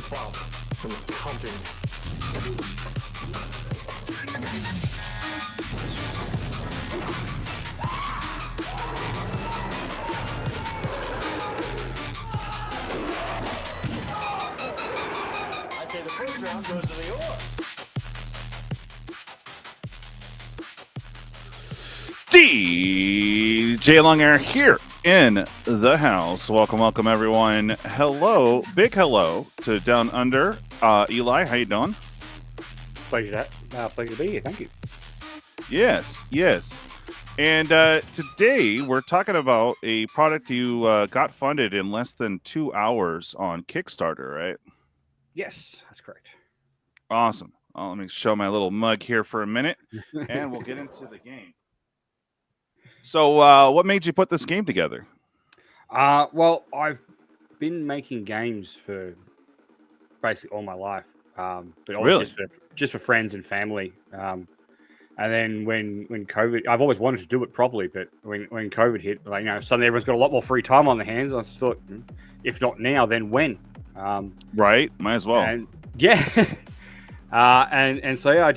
far from counting. I'd say the first round goes to the Orb. djlonghairorig here in the house. Welcome everyone. Hello, big hello to Down Under. Eli, how you doing? Pleasure to be here. Thank you. Yes. And today we're talking about a product you got funded in less than 2 hours on Kickstarter, right? Yes, that's correct. Awesome. Let me show my little mug here for a minute, and we'll get into the game. So, what made you put this game together? Well, I've been making games for basically all my life, but always just for friends and family. And then when COVID, I've always wanted to do it properly, but when COVID hit, suddenly everyone's got a lot more free time on their hands. I just thought, if not now, then when? Right, might as well. And yeah, and so yeah,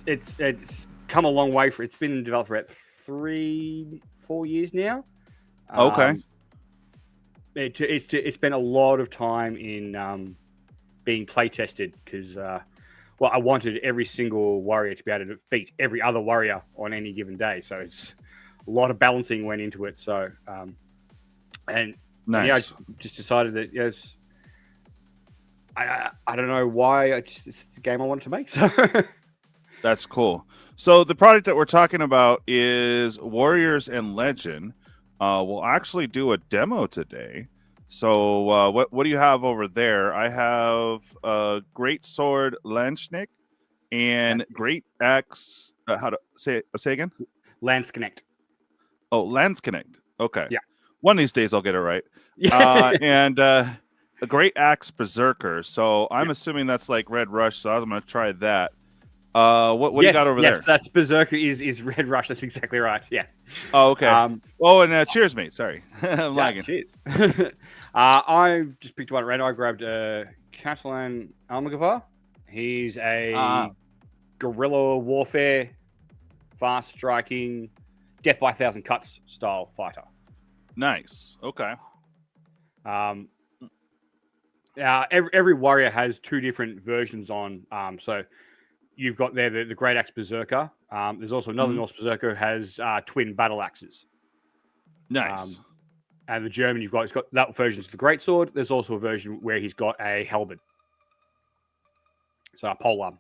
it's come a long way. It's been developed for about 3-4 years now. Okay. It's been a lot of time in being play tested because I wanted every single warrior to be able to defeat every other warrior on any given day. So it's a lot of balancing went into it. So and nice. Yeah, I just decided that yes, I don't know why it's the game I wanted to make. So that's cool. So the product that we're talking about is Warriors and Legend. We'll actually do a demo today. So what do you have over there? I have a Great Sword Lanchnik and Great Axe. How to say again? Lance Connect. Oh, Lance Connect. Okay. Yeah. One of these days I'll get it right. And a Great Axe Berserker. So I'm assuming that's like Red Rush. So I'm going to try that. What do you got over there? Yes, that's Berserker is Red Rush. That's exactly right. Yeah. Oh, okay. And cheers, mate. Sorry. I'm lagging. Cheers. I just picked one at random. I grabbed Catalan Almogavar. He's a guerrilla warfare, fast striking, death by 1,000 cuts style fighter. Nice. Okay. Every warrior has two different versions on. So you've got there the Great Axe Berserker. There's also another Norse Berserker who has twin battle axes. Nice. And the German he's got that version is the Great Sword. There's also a version where he's got a halberd. So a polearm.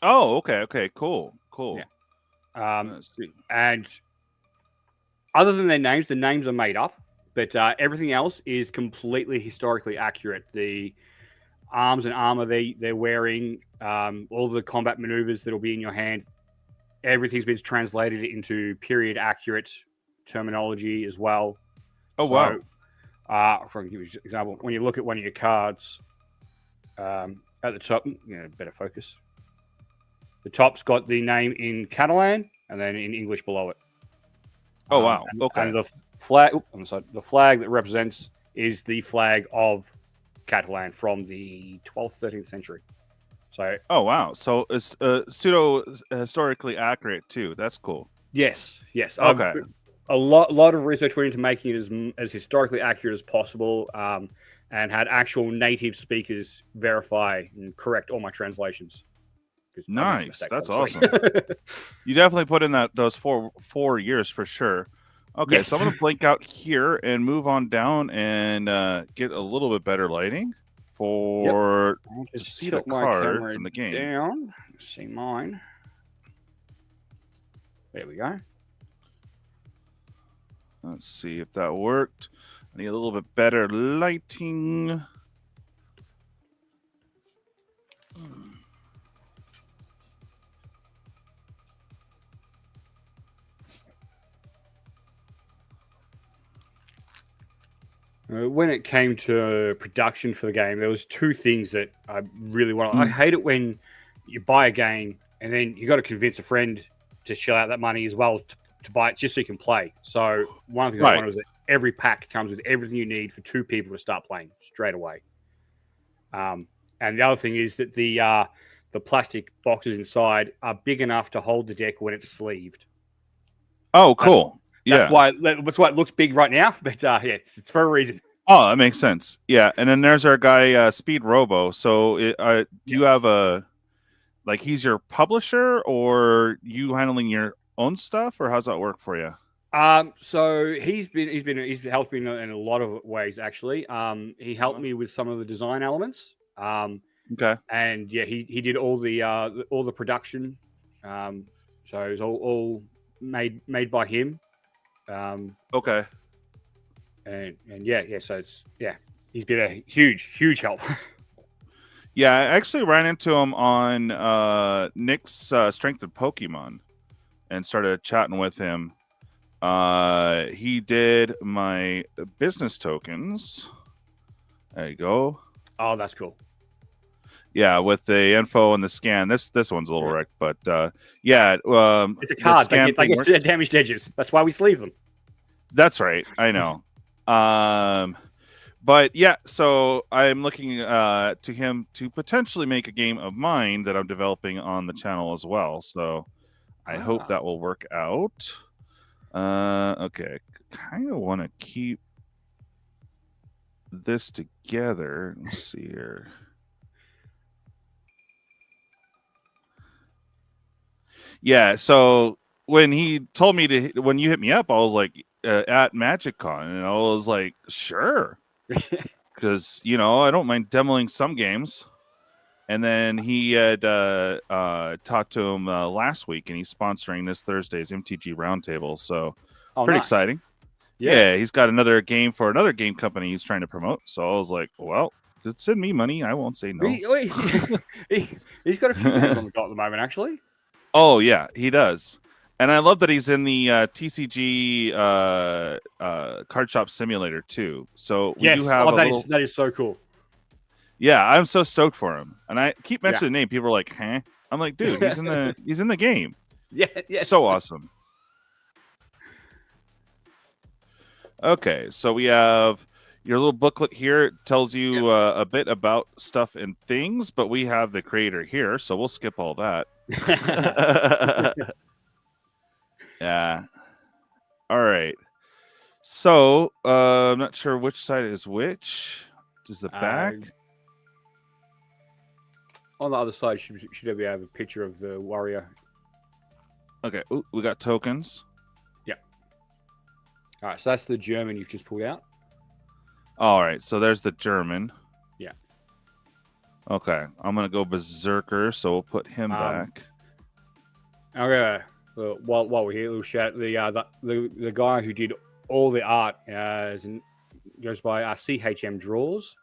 Oh, okay. Cool. Yeah. Let's see. And other than their names, the names are made up, but everything else is completely historically accurate. The arms and armor they're wearing, all the combat maneuvers that'll be in your hand, everything's been translated into period accurate terminology as well. Oh, wow. For give you an example, when you look at one of your cards, at the top, better focus. The top's got the name in Catalan and then in English below it. Oh, wow. Okay. And the flag, the flag that represents is the flag of Catalan from the 12th, 13th century. So. Oh, wow. So it's pseudo historically accurate too. That's cool. Yes. Okay. A lot of research went into making it as historically accurate as possible, and had actual native speakers verify and correct all my translations. Nice. That's awesome. You definitely put in those four years for sure. Okay, yes. So I'm going to blink out here and move on down and get a little bit better lighting to see the cards in the game. Down. See mine. There we go. Let's see if that worked. I need a little bit better lighting. When it came to production for the game, there was two things that I really wanted. I hate it when you buy a game and then you got to convince a friend to shell out that money as well to buy it just so you can play. So one of the things I wanted was that every pack comes with everything you need for two people to start playing straight away. And the other thing is that the plastic boxes inside are big enough to hold the deck when it's sleeved. Oh, cool. That's why it looks big right now. But yeah, it's for a reason. Oh, that makes sense. Yeah, and then there's our guy Speedrobo. So, do you have he's your publisher, or you handling your own stuff, or how's that work for you? So he's helped me in a lot of ways actually. He helped me with some of the design elements. Okay. And yeah, he did all the production. So it was all made by him. Okay. And yeah. So he's been a huge help. Yeah, I actually ran into him on Nick's Strength of Pokemon and started chatting with him. He did my business tokens. There you go. Oh, that's cool. Yeah, with the info and the scan. This one's a little wrecked, but yeah. It's a card. They get damaged edges. That's why we sleeve them. That's right. I know. But yeah, so I'm looking to him to potentially make a game of mine that I'm developing on the channel as well. So I hope that will work out. Okay, kind of want to keep this together. Let's see here. Yeah, so when he told me when you hit me up, I was like, at MagicCon, and I was like, sure. Because, I don't mind demoing some games. And then he had talked to him last week, and he's sponsoring this Thursday's MTG Roundtable. So pretty exciting. Yeah, he's got another game for another game company he's trying to promote. So I was like, well, send me money. I won't say no. He's got a few games on the go at the moment, actually. Oh, yeah, he does. And I love that he's in the TCG Card Shop Simulator, too. So we do have that is so cool. Yeah, I'm so stoked for him. And I keep mentioning the name. People are like, huh? I'm like, dude, he's in the game. Yeah, yes. So awesome. Okay, so we have your little booklet here. It tells you a bit about stuff and things, but we have the creator here, so we'll skip all that. Yeah. All right. So, I'm not sure which side is which. Does the back? On the other side, should we have a picture of the warrior? Okay. Ooh, we got tokens. Yeah. All right. So that's the German you've just pulled out. All right. So there's the German. Yeah. Okay. I'm gonna go berserker, so we'll put him back. Okay. While we're here, little shout the guy who did all the art goes by CHM Draws.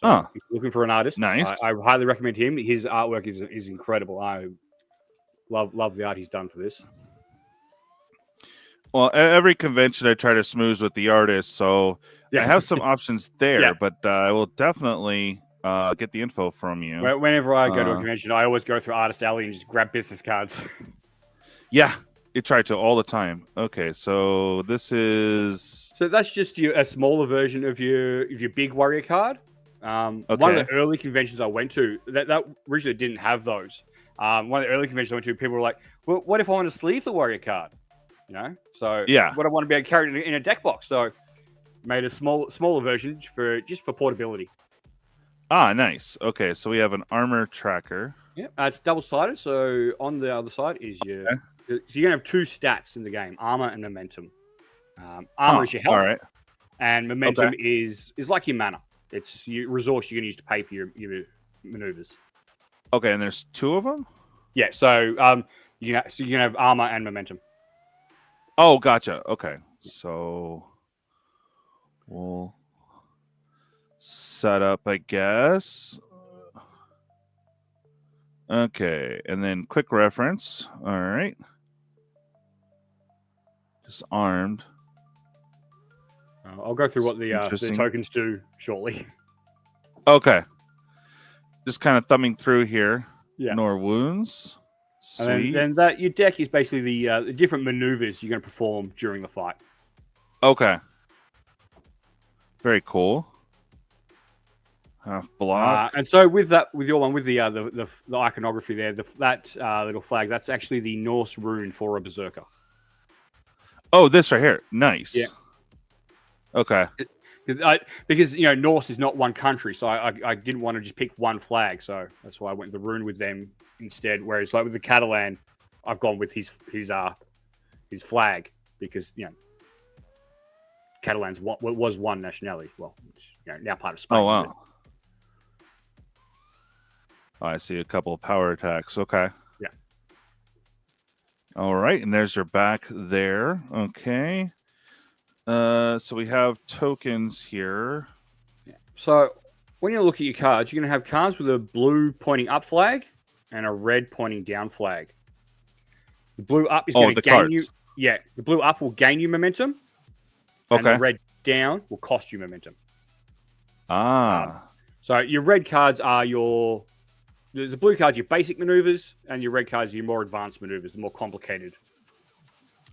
So if you're looking for an artist, nice. I highly recommend him. His artwork is incredible. I love the art he's done for this. Well, every convention I try to smooth with the artist, so I have some options there, but I will definitely get the info from you. Whenever I go to a convention, I always go through Artist Alley and just grab business cards. Yeah, you try to all the time. Okay, so this is... So that's just a smaller version of your big warrior card. One of the early conventions I went to, that originally didn't have those. One of the early conventions I went to, people were like, well, what if I want to sleeve the warrior card? So what I want to be able to carry it in a deck box. So made a smaller version for portability. Ah, nice. Okay, so we have an armor tracker. Yeah, it's double-sided. So on the other side is your... So you're going to have two stats in the game, armor and momentum. Armor is your health, all right. And momentum is like your mana. It's your resource you're going to use to pay for your maneuvers. Okay, and there's two of them? Yeah, so you're going to have armor and momentum. Oh, gotcha. Okay, so we'll set up, I guess. Okay, and then quick reference. All right. Just armed. I'll go through what the tokens do shortly. Okay. Just kind of thumbing through here. Yeah. Nor wounds. Sweet. And then your deck is basically the different maneuvers you're going to perform during the fight. Okay. Very cool. Half block. And so with your one with the iconography there, that little flag, that's actually the Norse rune for a berserker. Oh, this right here. Nice. Yeah. Okay. Because Norse is not one country, so I didn't want to just pick one flag, so that's why I went the rune with them instead. Whereas like with the Catalan, I've gone with his flag because Catalan's was one nationality. Well, now part of Spain. Oh wow. Oh, I see a couple of power attacks. Okay. Yeah. All right, and there's your back there. Okay. So we have tokens here. Yeah. So when you look at your cards, you're going to have cards with a blue pointing up flag and a red pointing down flag. The blue up is going to gain you. Yeah, the blue up will gain you momentum. Okay. And the red down will cost you momentum. Ah. So your red cards are the blue cards, your basic maneuvers, and your red cards are your more advanced maneuvers, the more complicated.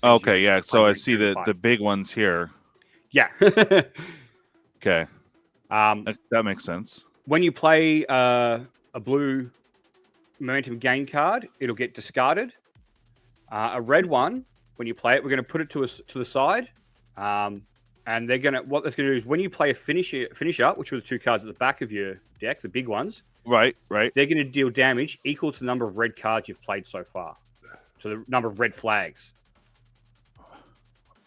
Okay, yeah. So I see the big ones here. Yeah. Okay. That makes sense. When you play a blue momentum gain card, it'll get discarded. A red one, when you play it, we're going to put it to the side. And what that's going to do is when you play a finisher, which were the two cards at the back of your deck, the big ones. Right. They're going to deal damage equal to the number of red cards you've played so far. So the number of red flags.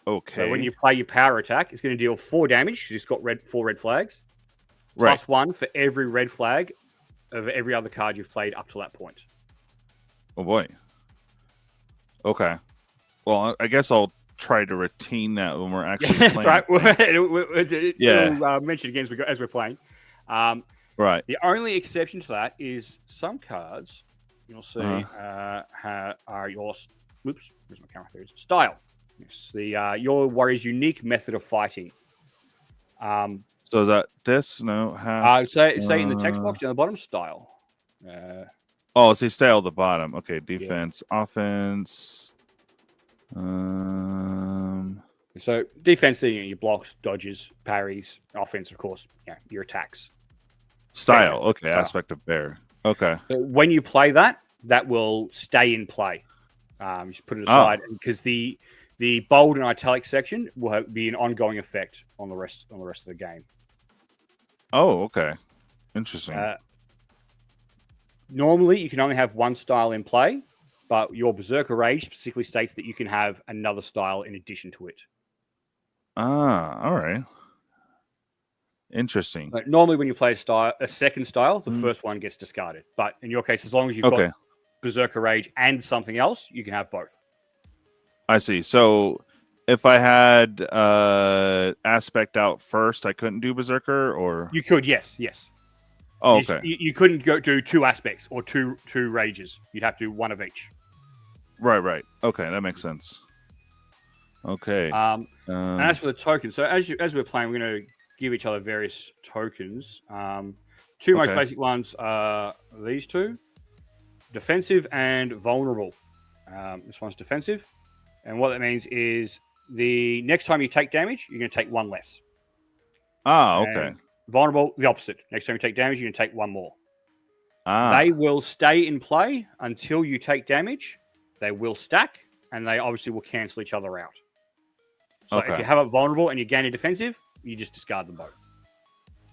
Okay. So when you play your power attack, it's going to deal 4 damage because it's got 4 red flags. Right. Plus 1 for every red flag of every other card you've played up to that point. Oh boy. Okay. Well, I guess I'll try to retain that when we're actually playing. That's right. Yeah. Mention again as we're playing. Right. The only exception to that is some cards you'll see are your whoops, where's my camera? There it is. Style. It's your warrior's unique method of fighting. So is that this? No. Say in the text box down the bottom, style. It's a style at the bottom. Okay, defense, offense. So defense, your blocks, dodges, parries. Offense, of course, your attacks. Style. Okay, aspect of bear. Okay. So when you play that will stay in play. Just put it aside because the bold and italic section will be an ongoing effect on the rest of the game. Oh, okay. Interesting. Normally, you can only have one style in play, but your Berserker Rage specifically states that you can have another style in addition to it. All right. Interesting. But normally, when you play a second style, the first one gets discarded. But in your case, as long as you've got Berserker Rage and something else, you can have both. I see. So if I had aspect out first, I couldn't do Berserker, or you could, yes. Oh, okay. You couldn't do 2 aspects or two rages. You'd have to do 1 of each. Right. Okay, that makes sense. Okay. And as for the tokens, so as we're playing, we're going to give each other various tokens. 2 most basic ones are these 2: defensive and vulnerable. This one's defensive, and what that means is the next time you take damage, you're going to take 1 less. Okay. And vulnerable, the opposite. Next time you take damage, you're going to take 1 more. They will stay in play until you take damage. They will stack, and they obviously will cancel each other out. So if you have a vulnerable and you gain a defensive, you just discard them both.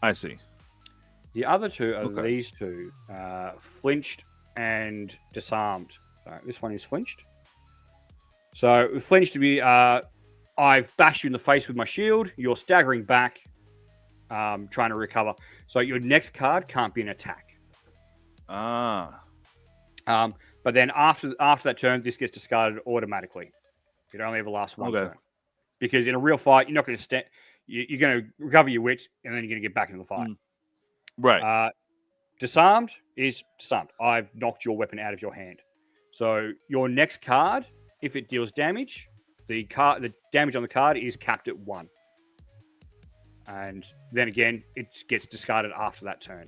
I see. The other 2 are these 2, flinched and disarmed. So this one is flinched. So flinched to be, I've bashed you in the face with my shield. You're staggering back, trying to recover. So your next card can't be an attack. But then after that turn, this gets discarded automatically. It only ever lasts 1 turn. Because in a real fight, you're not going to stand. You're going to recover your wits, and then you're going to get back into the fight. Right. Disarmed is disarmed. I've knocked your weapon out of your hand. So your next card, if it deals damage, the damage on the card is capped at 1. And then again, it gets discarded after that turn.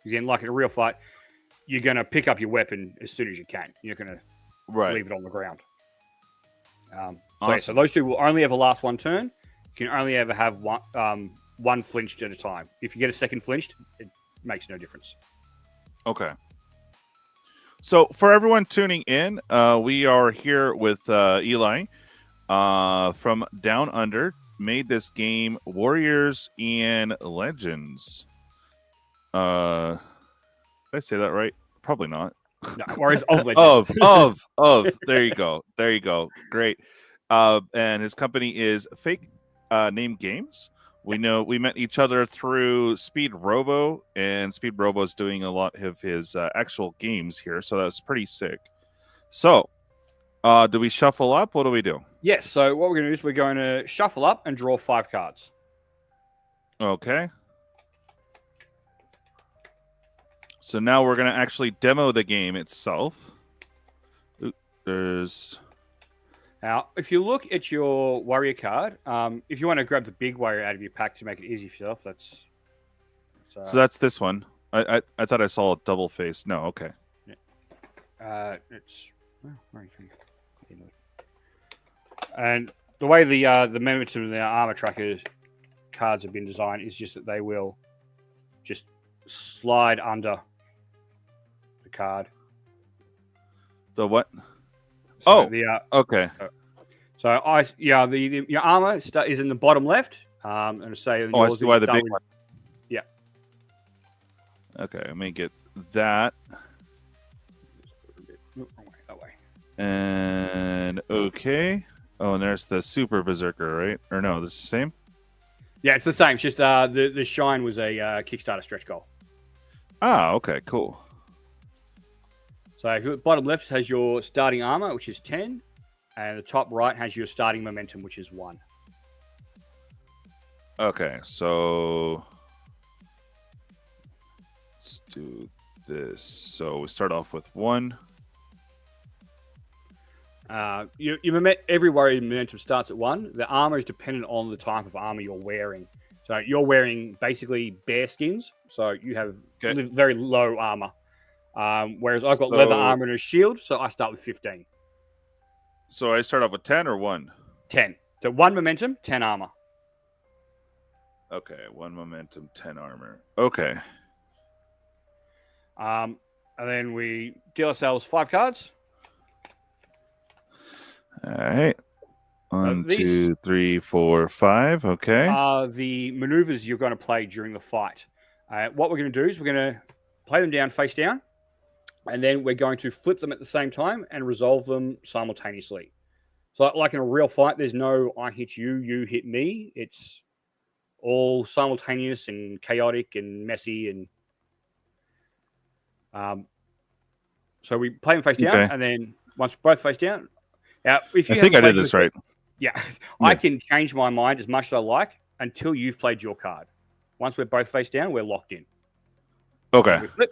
Because like in a real fight, you're going to pick up your weapon as soon as you can. You're going to leave it on the ground. So those 2 will only ever last 1 turn. You can only ever have one flinched at a time. If you get a second flinched, makes no difference. Okay. So for everyone tuning in, we are here with Eli from Down Under. Made this game Warriors and Legends. Did I say that right? Probably not. No, Warriors of Legends. of. There you go. There you go. Great. And his company is Fake Name Games. We know we met each other through Speedrobo, and Speedrobo is doing a lot of his actual games here, so that's pretty sick. So, do we shuffle up? What do we do? Yes. So what we're going to do is we're going to shuffle up and draw 5 cards. Okay. So now we're going to actually demo the game itself. There's... Now, if you look at your warrior card, if you want to grab the big warrior out of your pack to make it easy for yourself, that's... So that's this one. I thought I saw a double face. No, okay. Yeah. It's... And the way the momentum of the armor tracker cards have been designed is just that they will just slide under the card. The what? So okay. So your armor is in the bottom left. And say I see why the big one. Yeah. Okay, let me get that. That way. And okay. Oh, and there's the Super Berserker, right? Or no, this is the same? Yeah, it's the same. It's just the shine was a Kickstarter stretch goal. Ah, okay, cool. So if you look, bottom left has your starting armor, which is 10, and the top right has your starting momentum, which is 1. Okay, so let's do this. So we start off with 1. Every warrior momentum starts at 1. The armor is dependent on the type of armor you're wearing. So you're wearing basically bear skins, so you have very low armor. Whereas I've got leather armor and a shield, so I start with 15. So I start off with 10 or 1? 10. So 1 momentum, 10 armor. Okay, 1 momentum, 10 armor. Okay. And then we deal ourselves 5 cards. All right. 1, 2, 3, 4, 5. Okay. Are the maneuvers you're going to play during the fight. What we're going to do is we're going to play them down face down, and then we're going to flip them at the same time and resolve them simultaneously. So like in a real fight, there's no I hit you, you hit me. It's all simultaneous and chaotic and messy. And so we play them face down, and then once we're both face down, now, if you I think I did this right. Yeah, I can change my mind as much as I like until you've played your card. Once we're both face down, we're locked in. Okay. We flip.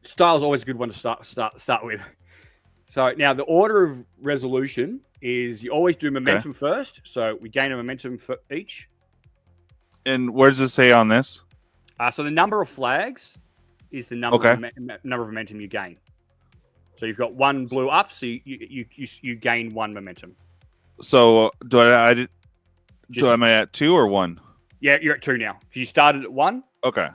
Style is always a good one to start with. So now the order of resolution is you always do momentum first. So we gain a momentum for each. And where does it say on this? So the number of flags is the number of momentum you gain. So you've got 1 blue up, so you gain 1 momentum. So am I at 2 or 1? Yeah, you're at 2 now. You started at 1. Okay.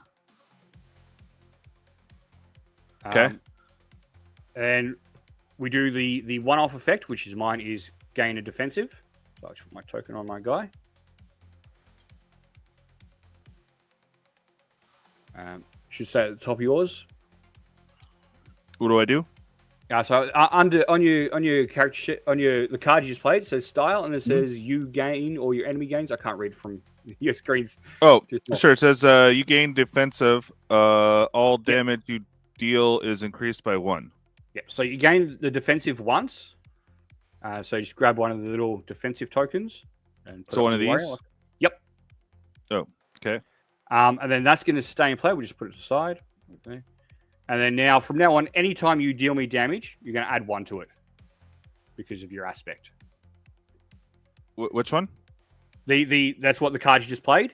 Okay. And we do the one-off effect, which is mine is gain a defensive. So I'll just put my token on my guy. Should say at the top of yours. What do I do? So on your character sheet, the card you just played, it says style, and it says you gain or your enemy gains. I can't read from your screens. Oh, sure. It says you gain defensive. All damage you deal is increased by 1. Yeah. So you gain the defensive once. So you just grab one of the little defensive tokens and put one of these. Yep. Oh, okay. And then that's going to stay in play. We'll just put it aside. Okay. And then from now on, anytime you deal me damage, you're going to add 1 to it because of your aspect. Which one? That's what the card you just played.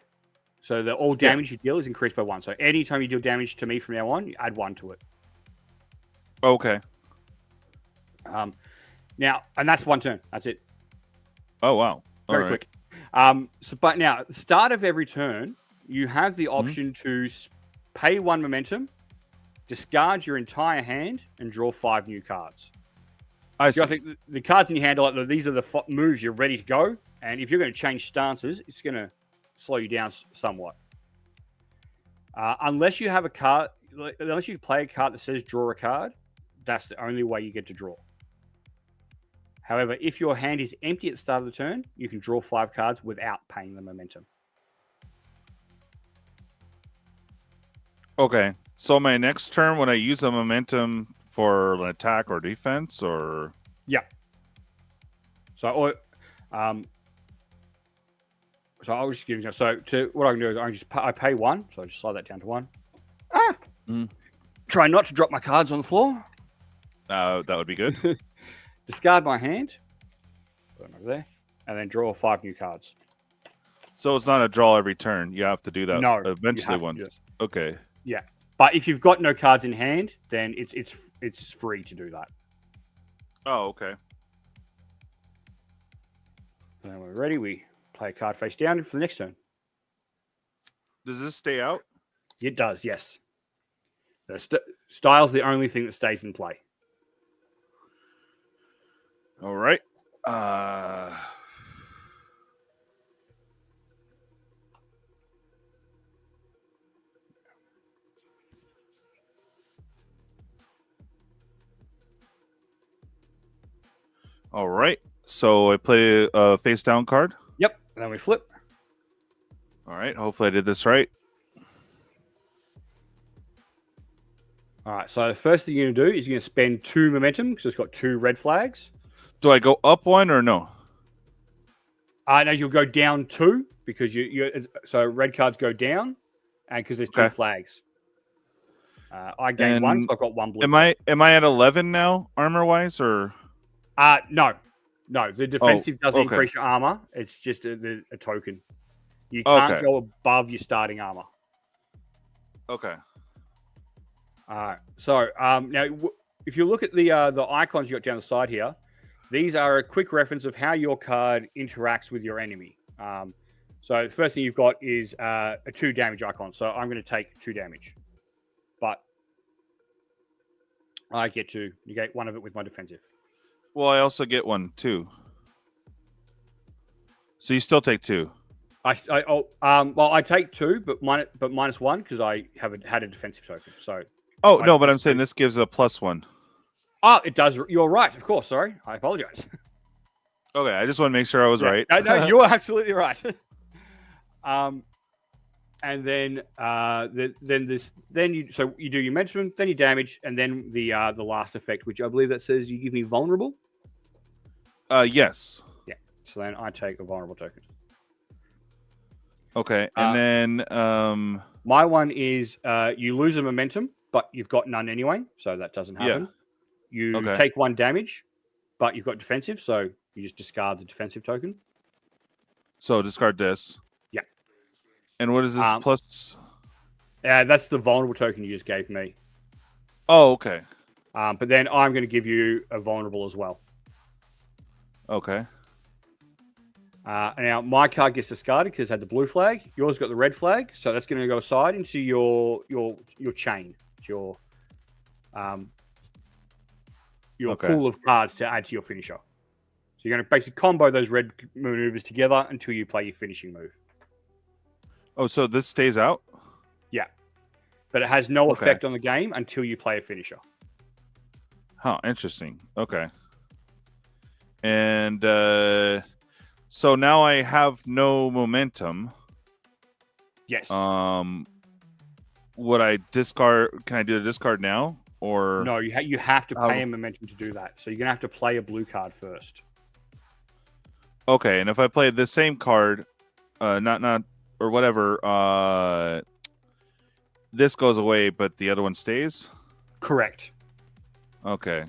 So the all damage you deal is increased by 1. So anytime you deal damage to me from now on, you add 1 to it. Okay. Now, and that's 1 turn. That's it. Oh, wow. Very quick. But now, at the start of every turn, you have the option to pay 1 momentum, discard your entire hand, and draw 5 new cards. I see. I think the cards in your hand are like, these are the moves you're ready to go. And if you're going to change stances, it's going to slow you down somewhat. Unless you have a card, unless you play a card that says draw a card, that's the only way you get to draw. However, if your hand is empty at the start of the turn, you can draw 5 cards without paying the momentum. Okay. So my next turn, when I use a momentum for an attack or defense, or yeah. So I'll just give you. So what I can do is I pay 1, so I just slide that down to 1. Try not to drop my cards on the floor. that would be good. Discard my hand. Put them over there, and then draw 5 new cards. So it's not a draw every turn. You have to do that eventually once. Okay. Yeah, but if you've got no cards in hand, then it's free to do that. Oh, okay. And then when we're ready, we play a card face down for the next turn. Does this stay out? It does, yes. The style's the only thing that stays in play. All right. All right. So I play a face down card. Yep. And then we flip. All right. Hopefully I did this right. All right. So the first thing you're going to do is you're going to spend 2 momentum because it's got 2 red flags. Do I go up 1 or no? No, you'll go down 2 because so red cards go down, and because there's 2 flags. I gained 1, so I've got 1 blue. Am I at 11 now, armor wise, or? No. The defensive doesn't increase your armor. It's just a token. You can't go above your starting armor. Okay. All right. So now, if you look at the icons you got down the side here, these are a quick reference of how your card interacts with your enemy. So the first thing you've got is a 2 damage icon. So I'm going to take 2 damage, but I get to negate 1 of it with my defensive. Well, I also get 1 too. So you still take 2. Well, I take 2, but minus 1 because I haven't had a defensive token. So. Oh no, but I'm saying this gives a +1. Oh, it does. You're right. Of course. Sorry, I apologize. Okay, I just want to make sure I was right. No, you're absolutely right. And then you do your momentum, then you damage, and then the last effect, which I believe that says you give me vulnerable. Yes. Yeah. So then I take a vulnerable token. Okay, and then my one is you lose a momentum, but you've got none anyway, so that doesn't happen. Yeah. You take 1 damage, but you've got defensive, so you just discard the defensive token. So discard this. Yeah. And what is this plus? That's the vulnerable token you just gave me. Oh, okay. But then I'm going to give you a vulnerable as well. Okay. Now my card gets discarded because it had the blue flag. Yours got the red flag, so that's going to go aside into your chain, your pool of cards to add to your finisher. So you're going to basically combo those red maneuvers together until you play your finishing move. Oh, so this stays out? Yeah, but it has no effect on the game until you play a finisher. Huh, interesting. Okay. And so now I have no momentum. Yes. Would I discard? Can I do the discard now, or no? You have to pay a momentum to do that. So you're gonna have to play a blue card first. Okay, and if I play the same card, not or whatever, this goes away, but the other one stays. Correct. Okay.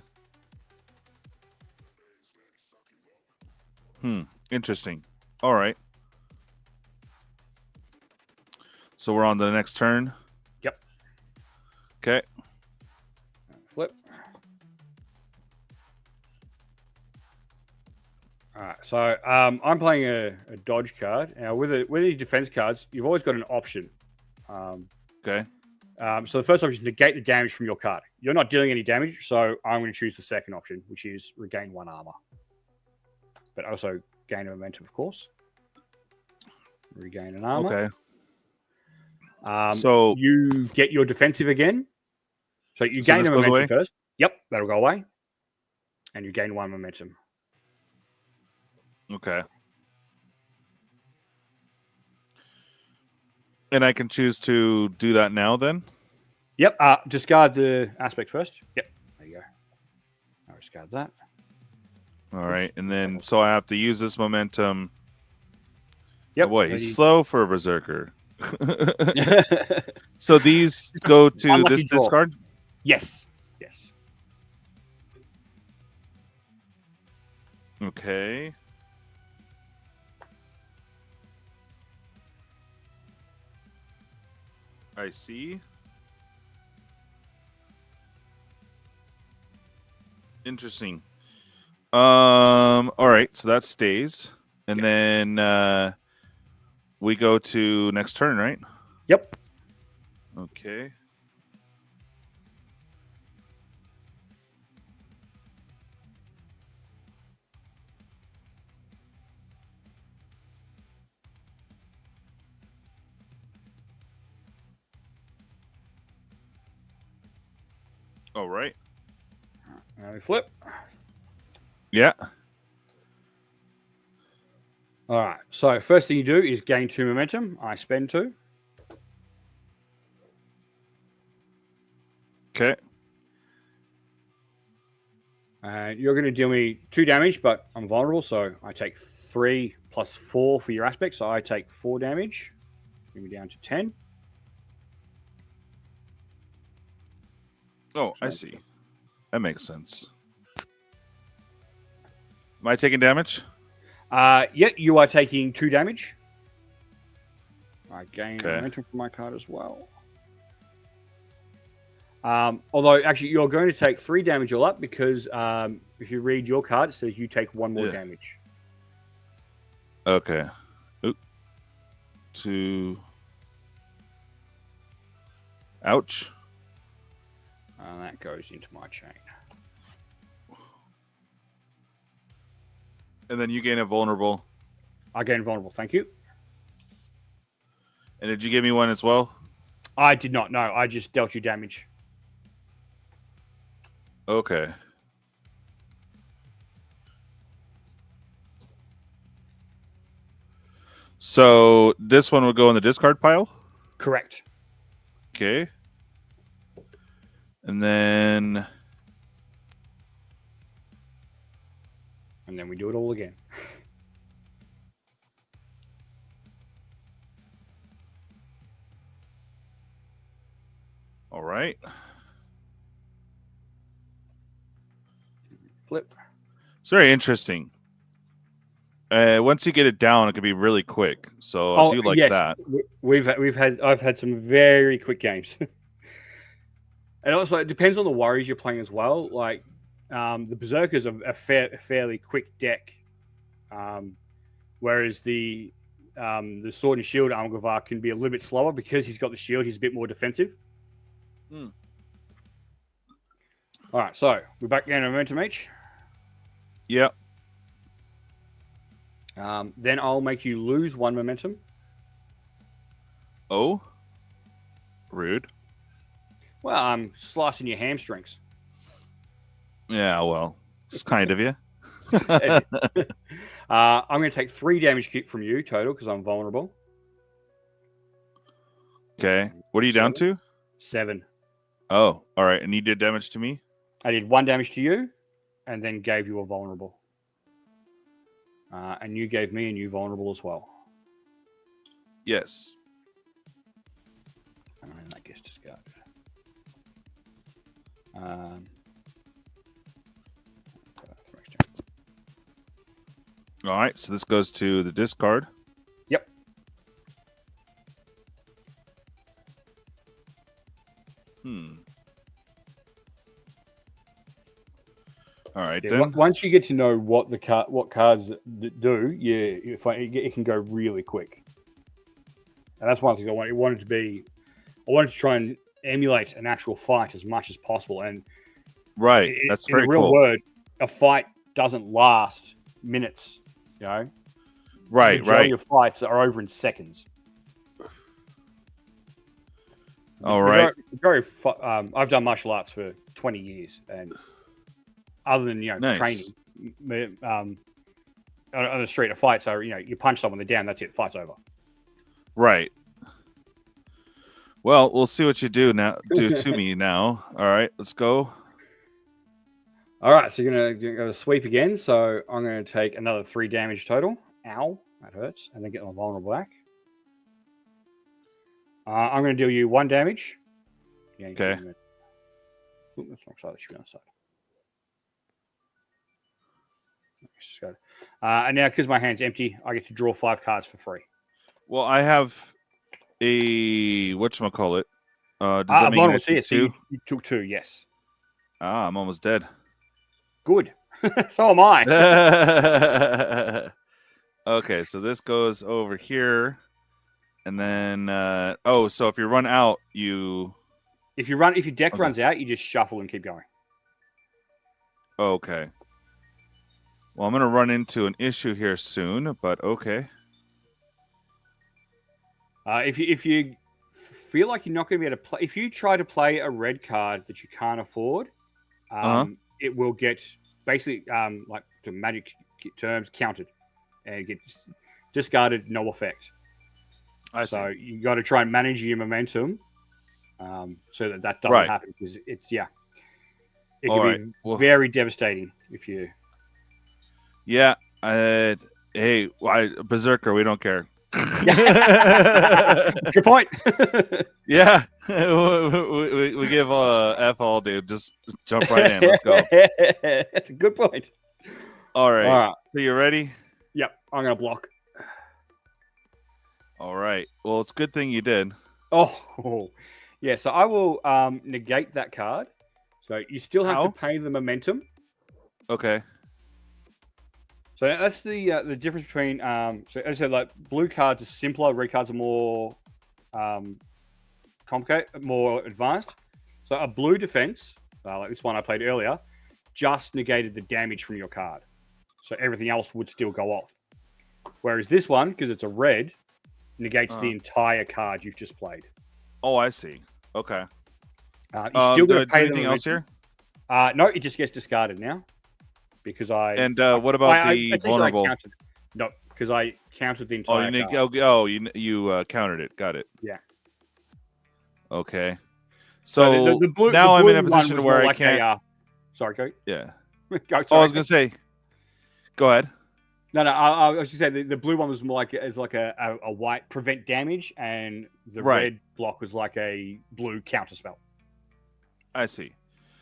Interesting. All right. So we're on to the next turn. Yep. Okay. Flip. All right, so I'm playing a dodge card. Now, with these defense cards, you've always got an option. Okay. So the first option is negate the damage from your card. You're not dealing any damage, so I'm going to choose the second option, which is regain 1 armor. But also gain a momentum, of course. Regain an armor. Okay. So you get your defensive again. So you gain a momentum first. Yep, that'll go away. And you gain 1 momentum. Okay. And I can choose to do that now then? Yep. Discard the aspect first. Yep. There you go. I'll discard that. All right. And then, so I have to use this momentum. Yep. Oh boy, he's slow for a berserker. So these go to this discard? Yes. Yes. Okay. I see. Interesting. All right, so that stays. And then we go to next turn, right? Yep. Okay. All right. Now we flip. Yeah. All right. So first thing you do is gain 2 momentum. I spend 2. Okay. You're going to deal me 2 damage, but I'm vulnerable, so I take 3 plus 4 for your aspect. So I take 4 damage. Bring me down to 10. Oh, I see. That makes sense. Am I taking damage? Yeah, you are taking 2 damage. I gain momentum from my card as well. Although, actually, you're going to take 3 damage all up because if you read your card, it says you take 1 more damage. Okay. Oop. 2. Ouch. And that goes into my chain. And then you gain a vulnerable. I gain vulnerable, thank you. And did you give me 1 as well? I did not know. I just dealt you damage. Okay. So this one will go in the discard pile? Correct. Okay. And then we do it all again. all right. Flip. It's very interesting. Once you get it down, it can be really quick. So I do like that. I've had some very quick games. And also, it depends on the warriors you're playing as well. Like, the Berserkers are a fairly quick deck, whereas the Sword and Shield Almagar can be a little bit slower because he's got the shield. He's a bit more defensive. All right, so we're back down to momentum each. Yep. Then I'll make you lose 1 momentum. Oh, rude. Well, I'm slicing your hamstrings. Yeah, well, it's kind of you. I'm going to take 3 damage from you total because I'm vulnerable. Okay. What are you down to? 7. Oh, all right. And you did damage to me? I did 1 damage to you and then gave you a vulnerable. And you gave me a new vulnerable as well. Yes. And I guess discarded. All right. So this goes to the discard. Yep. All All right, Yeah, then. once you get to know what cards do, it can go really quick. And that's one thing I wanted to try and emulate an actual fight as much as possible. And Right, that's in the very real cool. world, a fight doesn't last minutes. You know, Right, the majority right. of fights are over in seconds. All right. I've done martial arts for 20 years, and other than Nice. training, on the street, a fight, so you punch someone, they're down, that's it, fight's over. Right. Well, we'll see what you do to me now. All right, let's go. All right, so you're gonna go to sweep again. So I'm gonna take another 3 damage total. Ow, that hurts, and then get my vulnerable back. I'm gonna deal you 1 damage. Yeah, Okay. that's the wrong side. That should be on the side. Just go. And now, because my hand's empty, I get to draw 5 cards for free. Well, I have a whatchamacallit. Does that mean I took 2? You took 2, yes. I'm almost dead. Good. So am I. Okay, so this goes over here, and then so if you run out, if your deck runs out, you just shuffle and keep going. Okay. Well, I'm gonna run into an issue here soon, but okay. If you feel like you're not going to be able to play, if you try to play a red card that you can't afford, it will get basically like to Magic terms counted and get discarded, no effect. So you got to try and manage your momentum so that doesn't happen, because it can be very devastating if you. Yeah. Hey, Berserker, we don't care. Good point. Yeah. we give F all, dude. Just jump right in. Let's go. That's a good point. All right. So you ready? Yep. I'm going to block. All right. Well, it's a good thing you did. Oh, yeah. So I will negate that card. So you still have to pay the momentum. Okay. So that's the difference between so as I said, like blue cards are simpler, red cards are more complicated, more advanced. So a blue defense, like this one I played earlier, just negated the damage from your card. So everything else would still go off. Whereas this one, because it's a red, negates the entire card you've just played. Oh, I see. Okay. You still got to pay anything else here? No, it just gets discarded now. Because what about the vulnerable? No, because I counted the entire. You countered it. Got it. Yeah. Okay. So now I'm in a position where I can't. Sorry, go. Yeah. Go, I was gonna say. Go ahead. No. I was just saying the blue one was more like a white prevent damage, and the red block was like a blue counter spell. I see.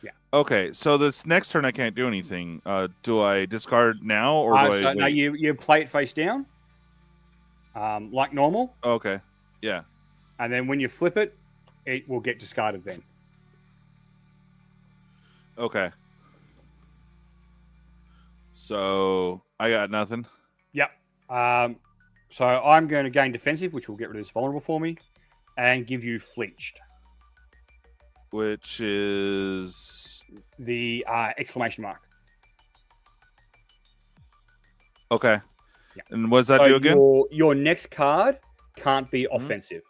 Yeah. Okay, so this next turn I can't do anything. Do I discard now or do I wait? No, you play it face down, like normal. Okay. Yeah. And then when you flip it, it will get discarded then. Okay. So I got nothing. Yep. So I'm going to gain defensive, which will get rid of this vulnerable for me, and give you flinched. Which is the exclamation mark. Okay. Yeah. And what does that do again? Your next card can't be offensive.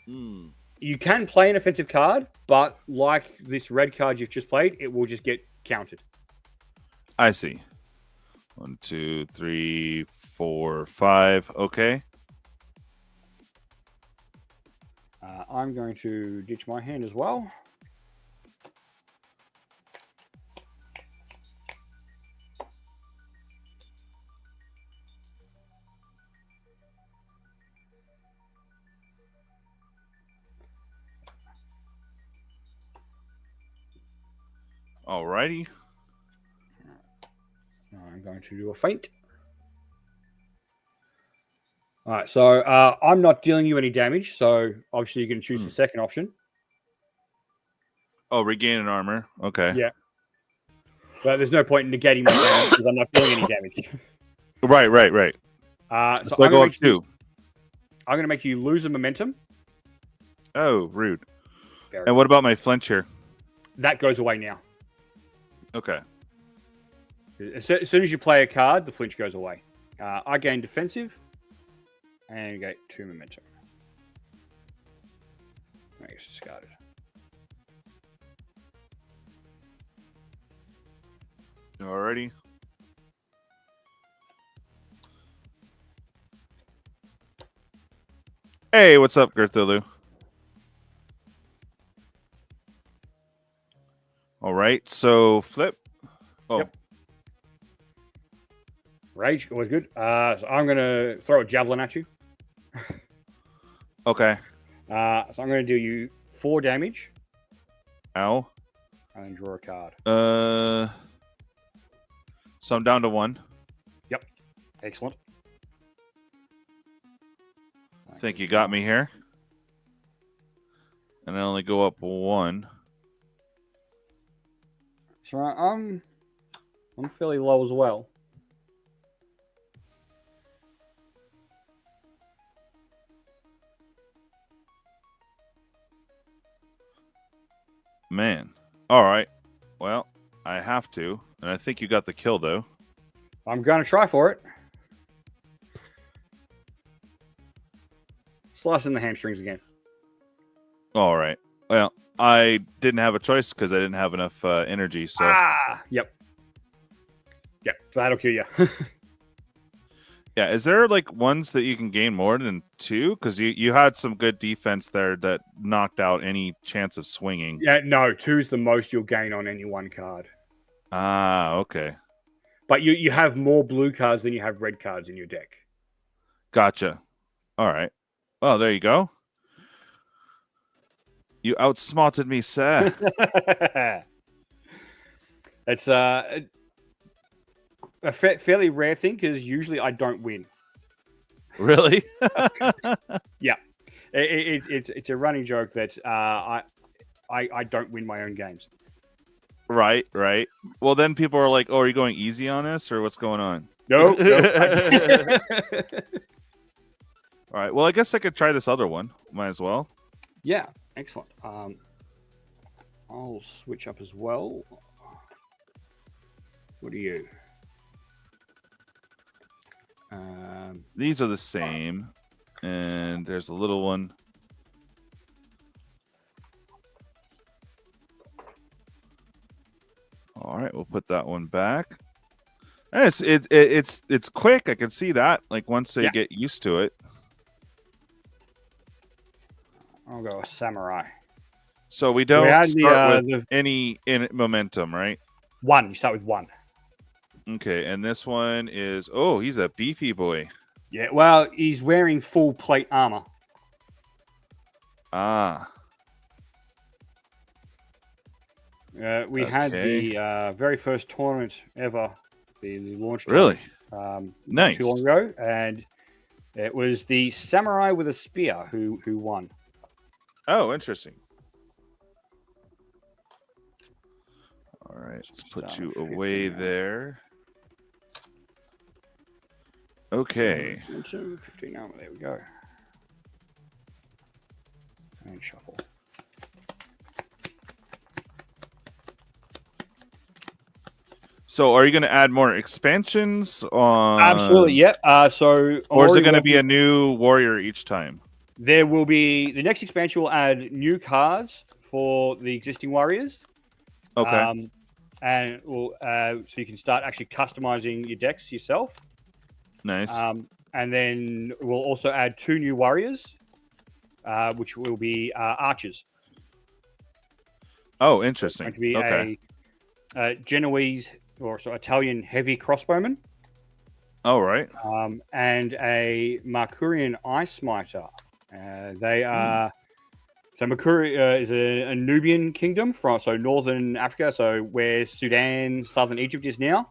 You can play an offensive card, but like this red card you've just played, it will just get counted. I see. 1, 2, 3, 4, 5. Okay. I'm going to ditch my hand as well. Alrighty. I'm going to do a feint. All right, so I'm not dealing you any damage, so obviously you can choose the second option. Oh, regain an armor. Okay. Yeah. But there's no point in negating my damage because I'm not doing any damage. Right. So So I go up 2. I'm going to make you lose a momentum. Oh, rude. Very And what about my flinch here? That goes away now. Okay. As soon as you play a card, the flinch goes away. I gain defensive and get 2 momentum. I guess discarded. Alrighty. Hey, what's up, Gerthulu? All right, so flip. Oh, Yep. Rage, always good. So I'm going to throw a javelin at you. okay. So I'm going to do you 4 damage Ow. and then draw a card. So I'm down to 1. Yep. Excellent. I think you got me here. And I only go up 1. So I'm fairly low as well. Man. All right. Well, I have to. And I think you got the kill, though. I'm going to try for it. Slicing the hamstrings again. All right. Well, I didn't have a choice because I didn't have enough energy. So Yep. Yep. That'll kill you. yeah, is there like ones that you can gain more than 2? Because you had some good defense there that knocked out any chance of swinging. Yeah, no, 2 is the most you'll gain on any one card. Ah, okay. But you have more blue cards than you have red cards in your deck. Gotcha. All right. Well, there you go. You outsmarted me, sir. It's a fairly rare thing because usually I don't win. Really? Yeah, it's a running joke that I don't win my own games. Right. Well, then people are like, "Oh, are you going easy on us, or what's going on?" Nope. All right. Well, I guess I could try this other one. Might as well. Yeah, excellent. I'll switch up as well. What are you? These are the same, and there's a little one. All right, we'll put that one back. And it's quick. I can see that. Like once they get used to it. I'll go a samurai. So we don't start with the any momentum, right? 1. You start with 1. Okay, and this one is he's a beefy boy. Yeah, well, he's wearing full plate armor. Ah. We had the very first tournament ever, the launch really tournament, nice. Not too long ago, and it was the samurai with a spear who won. Oh, interesting. All right, let's put you away there. Okay. 15 armor, there we go. And shuffle. So, are you going to add more expansions on? Absolutely, yeah. Or is it going to be a new warrior each time? There will be the next expansion will add new cards for the existing warriors. Okay. And will so you can start actually customizing your decks yourself. Nice. And then we'll also add 2 new warriors, which will be archers. Oh, interesting. It's going to be a Genoese or Italian heavy crossbowman. All right. And a Markurian Ice Smiter. They are so Makuri is a Nubian kingdom from northern Africa, so where Sudan, southern Egypt is now.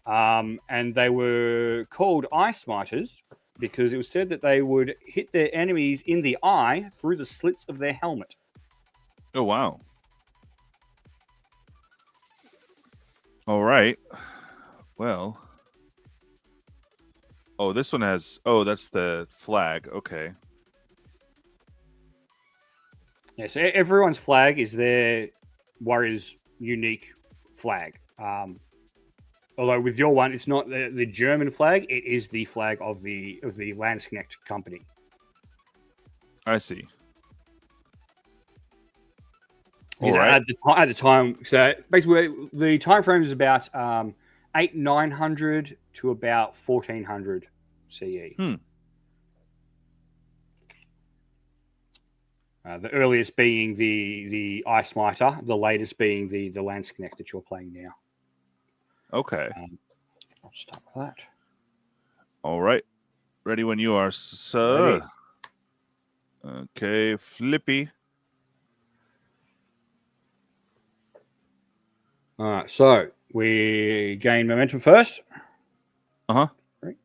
And they were called Ice Smiters because it was said that they would hit their enemies in the eye through the slits of their helmet. Oh wow. All right. Well. Oh, this one has. Oh, that's the flag. Okay. Yeah, so everyone's flag is their warrior's unique flag. Although with your one, it's not the German flag; it is the flag of the Landsknecht company. I see. Because at the time, so basically the time frame is about 900 to about 1400 CE. The earliest being the Ice Mitre, the latest being the Landsknecht that you're playing now. Okay. I'll start with that. All right. Ready when you are, sir. Ready. Okay, Flippy. All right, so we gain momentum first. Uh-huh. Right.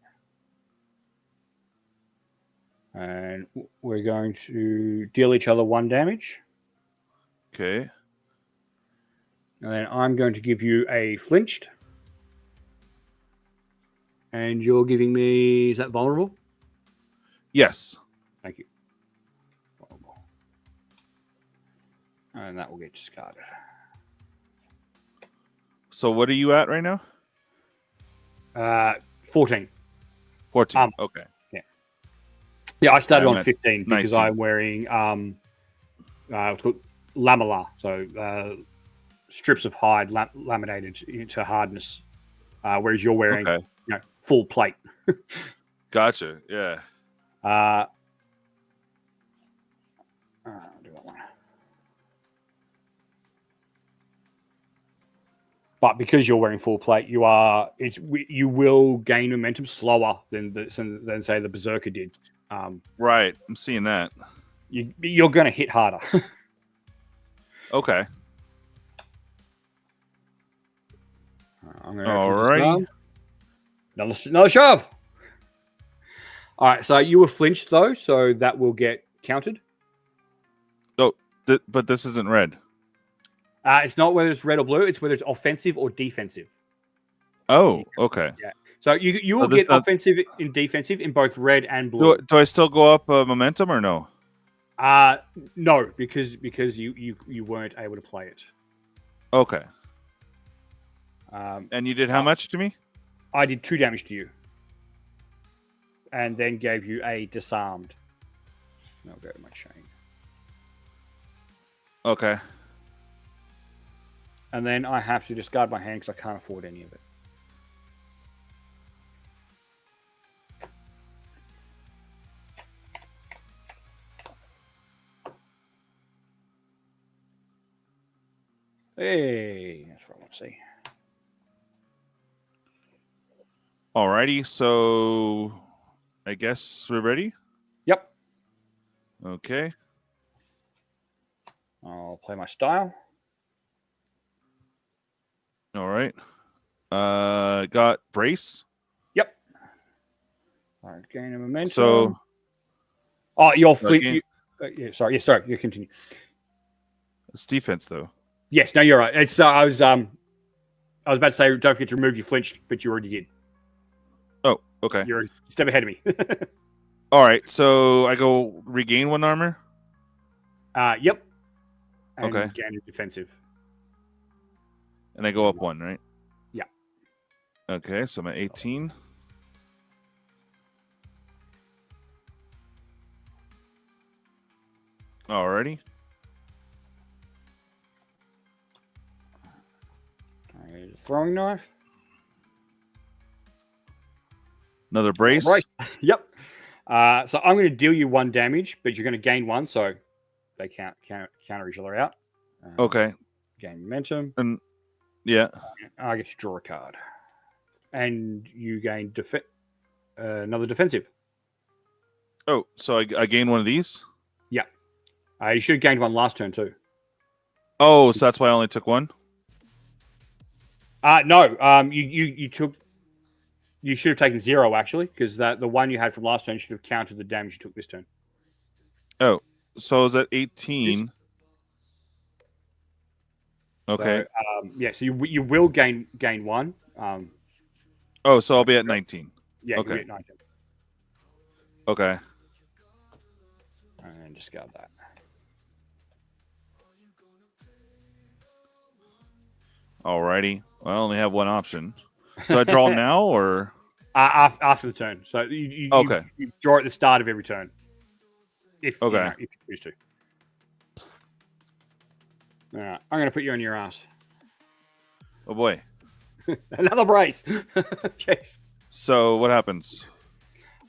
And we're going to deal each other 1 damage. Okay. And then I'm going to give you a flinched. And you're giving me, is that vulnerable? Yes. Thank you. Vulnerable. And that will get discarded. So what are you at right now? 14. 14. Okay. Yeah, I started I'm on at 15 because 19. I'm wearing what's called lamella, so strips of hide laminated into hardness, whereas you're wearing full plate. Gotcha. Yeah. I'll do that one. But because you're wearing full plate, you will gain momentum slower than say the Berserker did. Right. I'm seeing that. You're going to hit harder. Okay. I'm going to All right. Another shove. All right. So you were flinched though, so that will get counted. Oh, but this isn't red. It's not whether it's red or blue. It's whether it's offensive or defensive. Oh, okay. Yeah. So you will get offensive and defensive in both red and blue. Do I still go up momentum or no? No, because you weren't able to play it. Okay. And you did how much to me? I did 2 damage to you, and then gave you a disarmed. I'll go to my chain. Okay. And then I have to discard my hand because I can't afford any of it. Hey, that's what I want to see. Alrighty, so I guess we're ready? Yep. Okay. I'll play my style. All right. Got brace. Yep. All right, gain a momentum. So, you're fleet. Sorry. You continue. It's defense though. Yes. No, you're right. It's I was about to say don't forget to remove your flinch, but you already did. Oh, okay. You're a step ahead of me. All right. So I go regain 1 armor. Yep. And okay. Gain a defensive. And I go up 1, right? Yeah. Okay, so I'm at 18. Alrighty. Throwing knife. Another brace. Right. Yep. So I'm going to deal you 1 damage, but you're going to gain 1, so they counter each other out. Okay. Gain momentum. And yeah. I get to draw a card. And you gain another defensive. Oh, so I gain 1 of these? Yeah. You should have gained 1 last turn too. Oh, so that's why I only took 1? No. You took. You should have taken 0 actually, because the one you had from last turn should have counted the damage you took this turn. Oh, so is that 18? Okay. So, Yeah, so you will gain 1. Oh, so I'll be at 19. Yeah, Okay. you'll be at 19. Okay. And discard that. Alrighty. Well, I only have one option. Do I draw now or? After the turn. So you draw at the start of every turn. If if you choose to. All right, I'm going to put you on your ass. Oh boy. Another brace. Jeez. So what happens?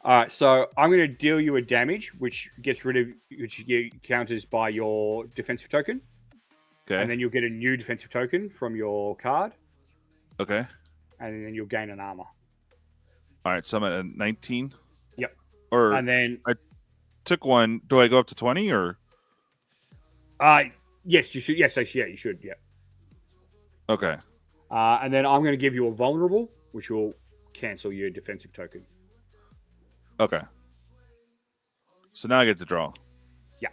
All right, so I'm going to deal you a damage, which counters by your defensive token. Okay. And then you'll get a new defensive token from your card. Okay. And then you'll gain an armor. All right, so I'm at 19. Yep. Or and then I took one. Do I go up to 20 or? Yes, you should. Yes, yeah, you should. Yeah. Okay. And then I'm going to give you a vulnerable, which will cancel your defensive token. Okay. So now I get to draw. Yeah.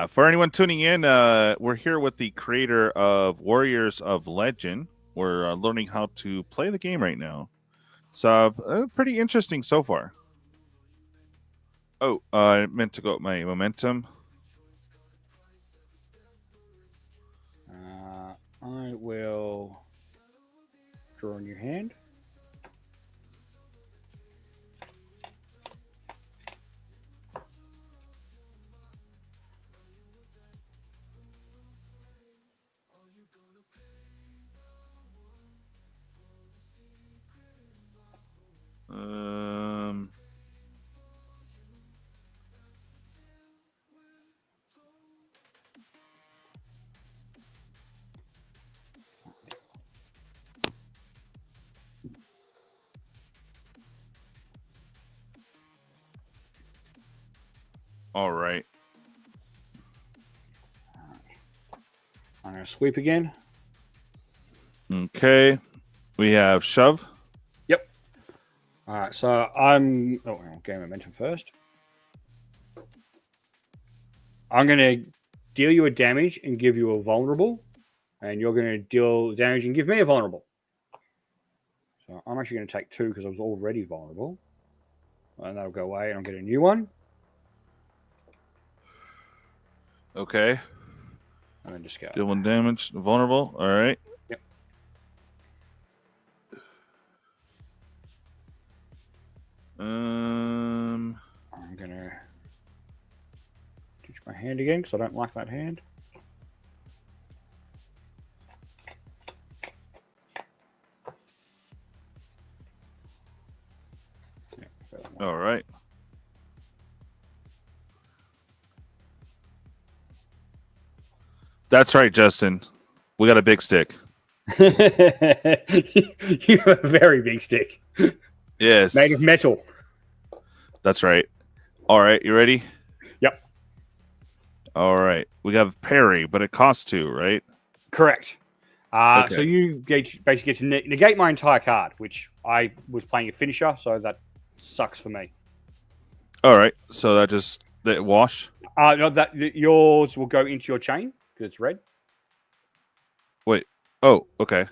For anyone tuning in, we're here with the creator of Warriors of Legend. We're learning how to play the game right now. It's pretty interesting so far. Oh, I meant to go up my momentum. I will draw in your hand. All right. I'm going to sweep again. Okay. We have shove. Yep. All right. So I'm. Oh, I'll gain momentum first. I'm going to deal you a damage and give you a vulnerable, and you're going to deal damage and give me a vulnerable. So I'm actually going to take 2 because I was already vulnerable, and that'll go away, and I'll get a new one. Okay. And then discard. Deal 1 damage. Vulnerable. All right. Yep. I'm gonna ditch my hand again because I don't like that hand. All right. That's right, Justin. We got a big stick. You have a very big stick. Yes. Made of metal. That's right. All right, you ready? Yep. All right. We have parry, but it costs 2, right? Correct. Okay. So you basically get to negate my entire card, which I was playing a finisher, so that sucks for me. All right. So that wash? No, yours will go into your chain because it's red. Wait. Oh, okay.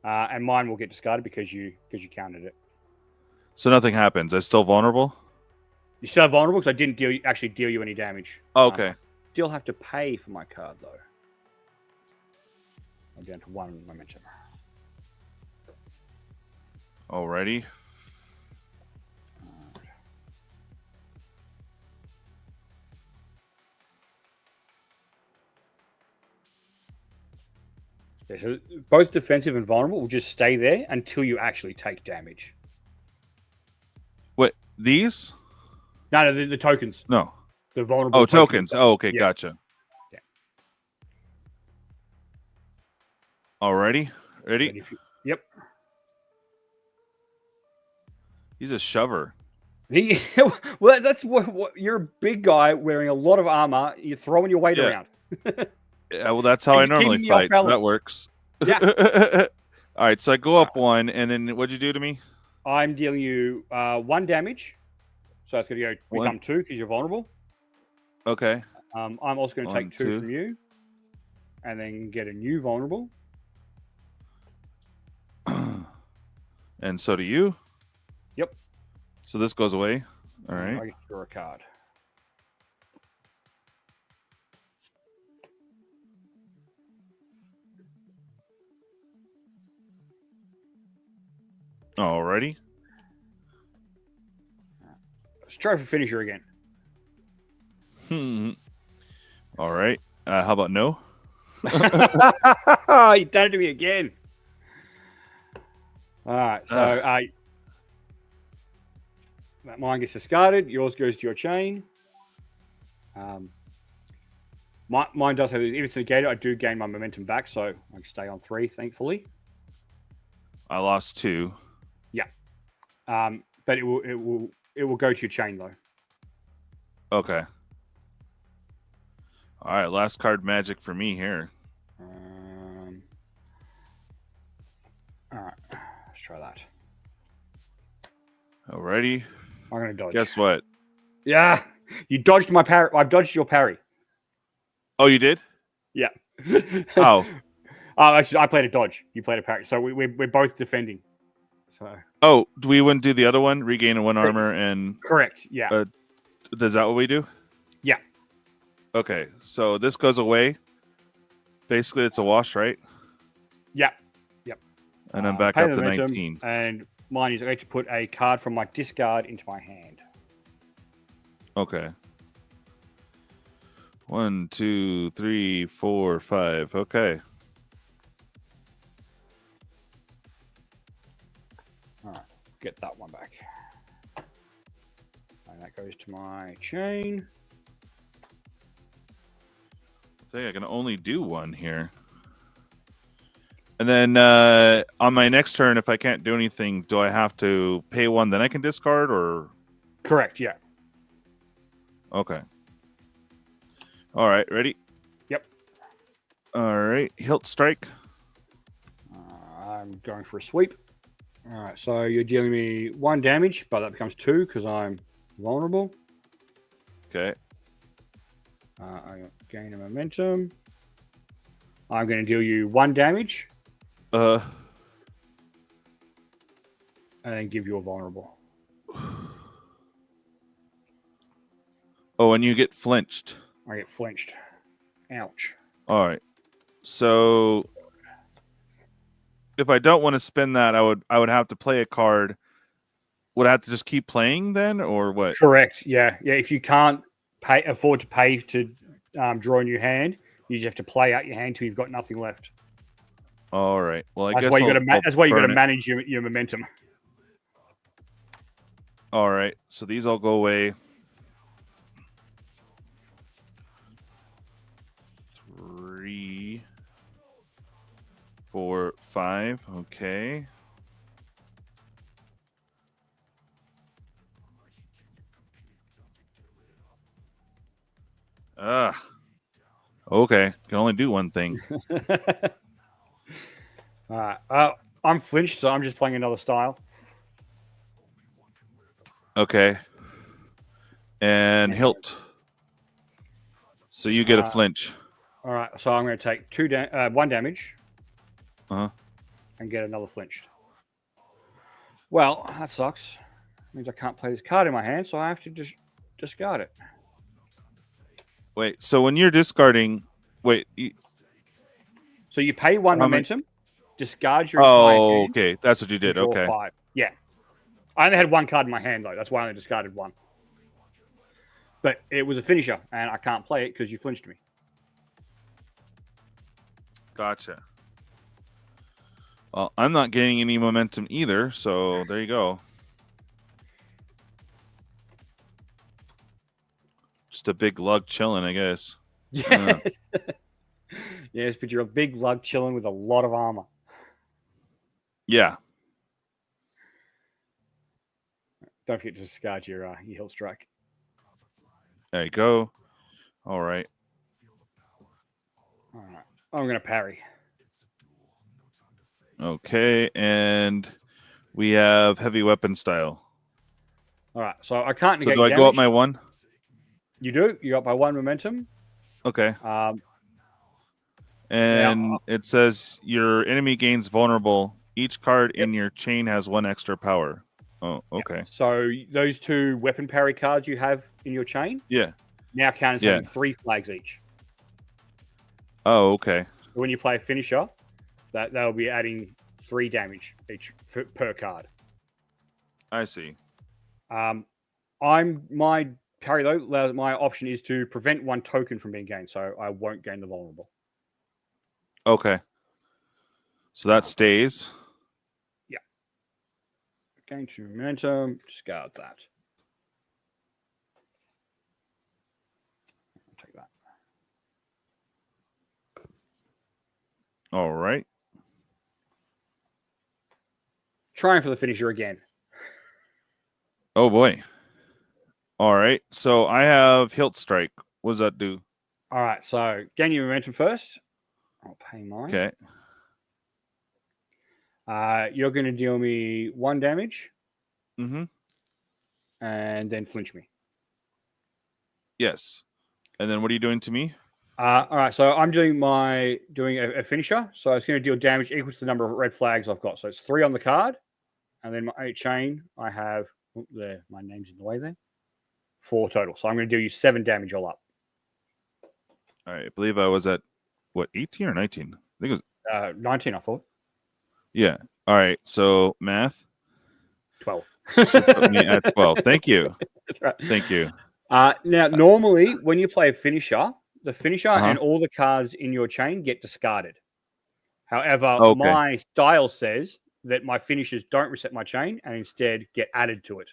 And mine will get discarded because you countered it. So nothing happens. I'm still vulnerable? You're still vulnerable because I didn't actually deal you any damage. Oh, okay. Still have to pay for my card though. I'm down to 1 momentum. Alrighty. Yeah, so both defensive and vulnerable will just stay there until you actually take damage. Wait, these? No, the tokens. No. The vulnerable. Oh, tokens. Oh, okay, yeah. gotcha. Yeah. Alrighty. Ready? Yep. He's a shover. Well, that's what you're a big guy wearing a lot of armor. You're throwing your weight around. Yeah, well, that's how I normally fight. So that works. Yeah. All right, so I go up 1, and then what'd you do to me? I'm dealing you 1 damage. So it's going to become 2 because you're vulnerable. Okay. I'm also going to take 2 from you. and then get a new vulnerable. And so do you. Yep. So this goes away. All right. I get to draw a card. Alrighty. Let's try for finisher again. All right. How about no? You done it to me again. All right. So mine gets discarded. Yours goes to your chain. Mine does have, if it's negated, I do gain my momentum back, so I can stay on 3, thankfully. I lost 2. Yeah. But it will go to your chain though. Okay. All right, last card magic for me here. All right, let's try that. Alrighty. I'm gonna dodge. Guess what? Yeah, you dodged my parry. I dodged your parry. Oh, you did? Yeah. Oh. Actually, I played a dodge. You played a parry. So we're both defending. So. Oh, we wouldn't do the other one? Regain 1 armor and... Correct, yeah. Is that what we do? Yeah. Okay, so this goes away. Basically, it's a wash, right? Yeah. Yep. And I'm back up to 19. And mine is I get to put a card from my discard into my hand. Okay. 1, 2, 3, 4, 5. Okay. All right, get that one back. And that goes to my chain. I think I can only do 1 here. And then on my next turn, if I can't do anything, do I have to pay 1, then I can discard, or? Correct, yeah. Okay. All right, ready? Yep. All right, hilt strike. I'm going for a sweep. All right, so you're dealing me 1 damage, but that becomes 2 because I'm vulnerable. Okay. I gain a momentum. I'm going to deal you 1 damage. And then give you a vulnerable. Oh, and you get flinched. I get flinched. Ouch. All right. So if I don't want to spend that, I would have to play a card. Would I have to just keep playing then, or what? Correct. Yeah. Yeah. If you can't afford to pay to draw a new hand, you just have to play out your hand till you've got nothing left. All right. Well, I that's guess why that's why you got to burn it. manage your momentum. All right. So these all go away. 3, 4, 5. Okay. Okay. Can only do 1 thing. I'm flinched, so I'm just playing another style. Okay. And hilt. So you get a flinch. All right. So I'm going to take 1 damage. Uh-huh. And get another flinched. Well, that sucks. It means I can't play this card in my hand, so I have to just discard it. Wait, so when you're discarding... Wait. So you pay 1 momentum, discard your entire hand. Oh, okay. That's what you did. Okay. 5. Yeah. I only had 1 card in my hand, though. That's why I only discarded 1. But it was a finisher, and I can't play it because you flinched me. Gotcha. Well, I'm not getting any momentum either, so there you go. Just a big lug chilling, I guess. Yes. Yes, but you're a big lug chilling with a lot of armor. Yeah. Don't forget to discard your hilt strike. There you go. All right. All right. I'm going to parry. Okay, and we have heavy weapon style. All right, so I can't negate So do I damage. go up my 1? You do. You got by 1 momentum. Okay. And it says your enemy gains vulnerable. Each card in your chain has 1 extra power. Oh, okay. Yep. So those 2 weapon parry cards you have in your chain now count as having 3 flags each. Oh, okay. So when you play a finisher, they'll be adding 3 damage each per card. I see. My parry though, my option is to prevent 1 token from being gained, so I won't gain the vulnerable. Okay. So that stays. Yeah. Gain 2 momentum. Discard that. I'll take that. All right. Trying for the finisher again. Oh boy. All right. So I have Hilt Strike. What does that do? All right. So gain your momentum first. I'll pay mine. Okay. You're going to deal me 1 damage. Mm-hmm. And then flinch me. Yes. And then what are you doing to me? All right. So I'm doing a finisher. So it's going to deal damage equal to the number of red flags I've got. So it's 3 on the card. And then my chain, I have my name's in the way there. 4 total. So I'm going to deal you 7 damage all up. All right. I believe I was at, 18 or 19? I think it was 19, I thought. Yeah. All right. So math. 12. Put me at 12. Thank you. That's right. Thank you. Now, normally when you play a finisher, the finisher and all the cards in your chain get discarded. However, my style says that my finishers don't reset my chain and instead get added to it.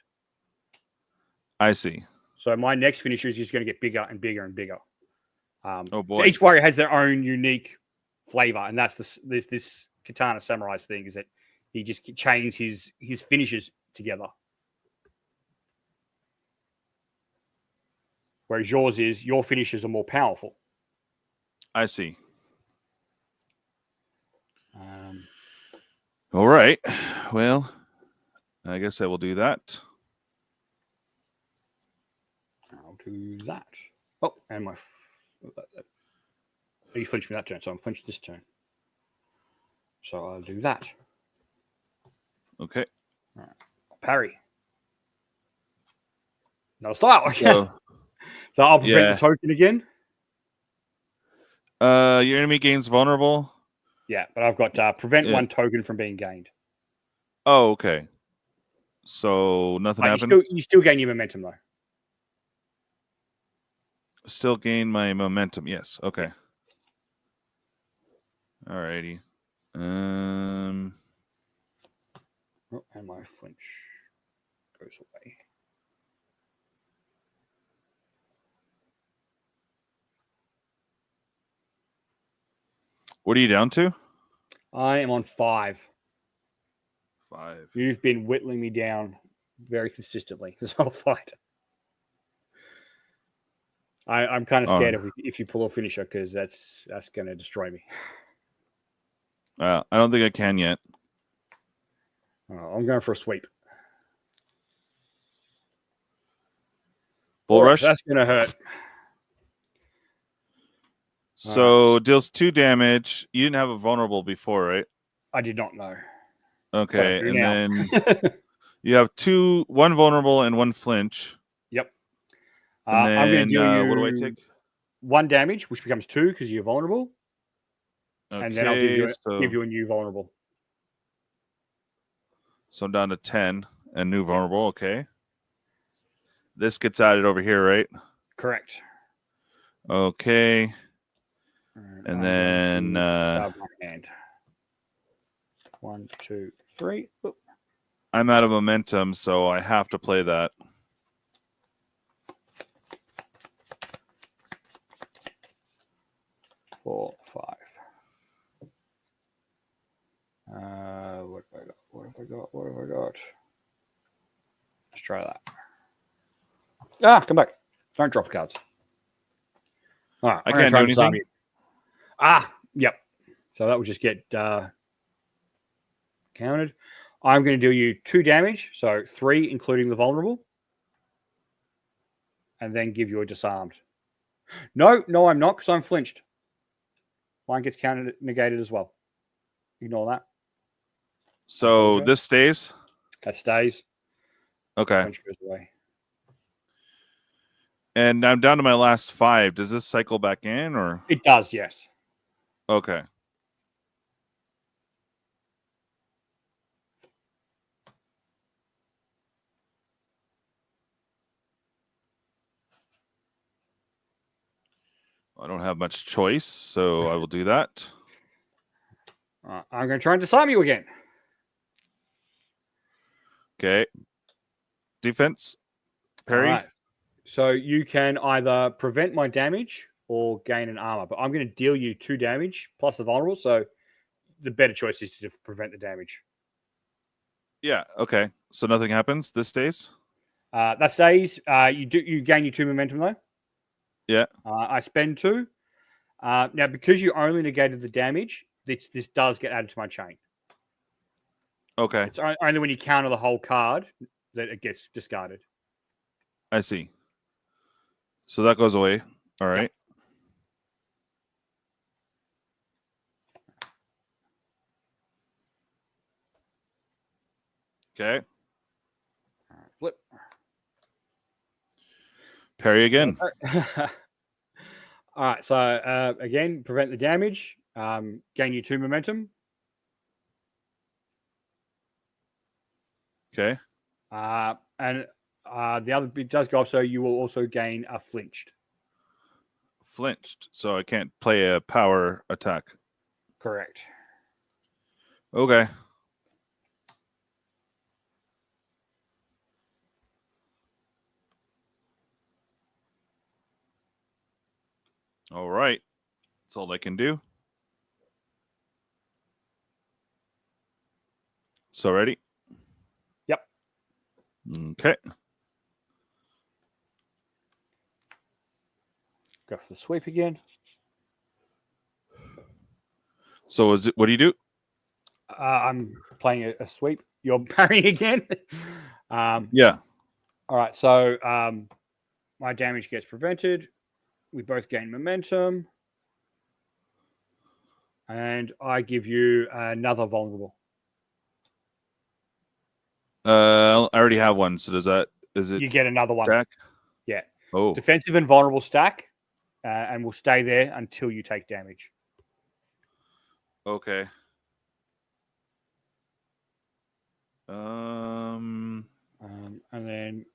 I see. So my next finisher is just going to get bigger and bigger and bigger. Oh boy! So each warrior has their own unique flavor, and that's this Katana Samurai's thing, is that he just chains his finishers together. Whereas your finishers are more powerful. I see. All right. Well, I guess I will do that. I'll do that. Oh, and you flinched me that turn, so I'm flinched this turn. So I'll do that. Okay. All right. Parry. No style. So I'll prevent the token again. Your enemy gains vulnerable. Yeah, but I've got prevent 1 token from being gained. Oh, okay. So nothing happened. You still gain your momentum though. Still gain my momentum. Yes. Okay. All righty. And my flinch goes away. What are you down to? I am on 5. 5. You've been whittling me down very consistently this whole fight. I'm kind of scared if you pull a finisher, because that's going to destroy me. I don't think I can yet. I'm going for a sweep. Bull rush. That's going to hurt. So deals 2 damage. You didn't have a vulnerable before, right? I did not know. Okay, and then you have 1 vulnerable and 1 flinch. Yep. And then, I'm going to do what do I take? 1 damage, which becomes 2 because you're vulnerable. Okay, and then I'll give you a new vulnerable. So I'm down to 10 and new vulnerable. Okay. This gets added over here, right? Correct. Okay. And then my hand. 1, 2, 3. Oop. I'm out of momentum, so I have to play that. Four, 5. What have I got? Let's try that. Come back. Don't drop cards. All right. I can't do anything. Yep. So that will just get counted. I'm going to deal you 2 damage, so 3 including the vulnerable, and then give you a disarmed. No, I'm not, because I'm flinched. mine gets counted negated as well. Ignore that. So this stays? That stays. Okay. Punch goes away. And I'm down to my last 5. Does this cycle back in or? It does, yes. Okay. I don't have much choice, so I will do that. I'm going to try and disarm you again. Okay. Defense. Parry. All right. So you can either prevent my damage or gain an armor, but I'm going to deal you 2 damage plus the vulnerable. So the better choice is to prevent the damage. Yeah. Okay. So nothing happens. This stays. That stays. You gain your 2 momentum though. Yeah. I spend 2. Now because you only negated the damage, this does get added to my chain. Okay. It's only when you counter the whole card that it gets discarded. I see. So that goes away. All right. Okay. Flip. Parry again. All right. So again, prevent the damage. Gain you 2 momentum. Okay. And the other bit does go up, so you will also gain a flinched. Flinched. So I can't play a power attack. Correct. Okay. All right. That's all I can do. So ready? Yep. Okay. Go for the sweep again. So is it? What do you do? I'm playing a sweep. You're parrying again. Yeah. All right. So my damage gets prevented. We both gain momentum. And I give you another vulnerable. I already have one. So is it? You get another one. Stack? Yeah. Oh. Defensive and vulnerable stack, and will stay there until you take damage. Okay. And then